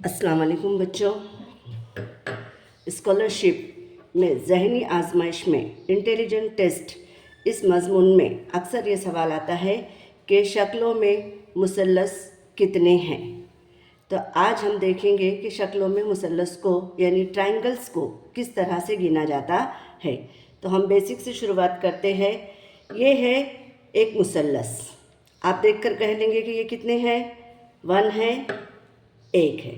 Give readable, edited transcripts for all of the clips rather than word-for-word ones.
अस्सलाम वालेकुम बच्चों। स्कॉलरशिप में ज़हनी आजमाइश में इंटेलिजेंट टेस्ट इस मज़मून में अक्सर ये सवाल आता है कि शक्लों में मुसल्लस कितने हैं। तो आज हम देखेंगे कि शक्लों में मुसल्लस को यानी ट्रायंगल्स को किस तरह से गिना जाता है। तो हम बेसिक से शुरुआत करते हैं। ये है एक मुसल्लस, आप देखकर कह लेंगे कि ये कितने हैं। 1 है, 1 है।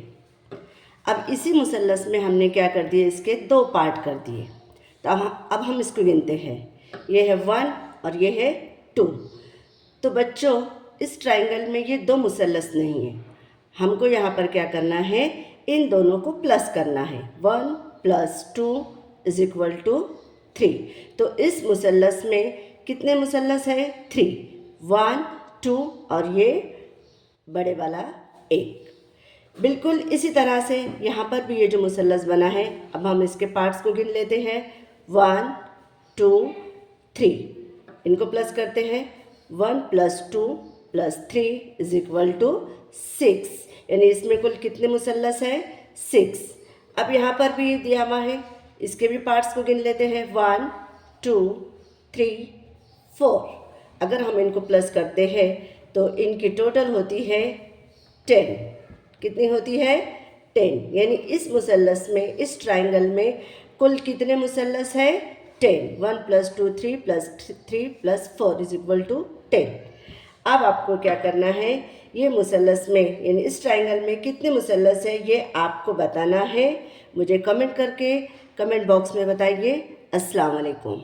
अब इसी मुसल्लस में हमने क्या कर दिए, इसके 2 पार्ट कर दिए। तो अब हम इसको गिनते हैं। ये है 1 और ये है 2। तो बच्चों इस ट्रायंगल में ये 2 मुसल्लस नहीं है। हमको यहाँ पर क्या करना है, इन दोनों को प्लस करना है। 1 + 2 = 3। तो इस मुसल्लस में कितने मुसल्लस है? 3, 1, 2 और ये बड़े वाला 1। बिल्कुल इसी तरह से यहाँ पर भी ये जो मुसल्लस बना है, अब हम इसके पार्ट्स को गिन लेते हैं। 1, 2, 3, इनको प्लस करते हैं। 1 + 2 + 3 = 6, यानी इसमें कुल कितने मुसल्लस हैं? 6। अब यहाँ पर भी दिया हुआ है, इसके भी पार्ट्स को गिन लेते हैं। 1, 2, 3, 4। अगर हम इनको प्लस करते हैं तो इनकी टोटल होती है 10। कितनी होती है? 10। यानी इस मुसल्लस में, इस ट्रायंगल में कुल कितने मुसल्लस है? 10। 1 + 2 3 + 3 + 4 = 10। अब आपको क्या करना है, ये मुसल्लस में यानी इस ट्रायंगल में कितने मुसल्लस है ये आपको बताना है। मुझे कमेंट करके कमेंट बॉक्स में बताइए। अस्सलाम वालेकुम।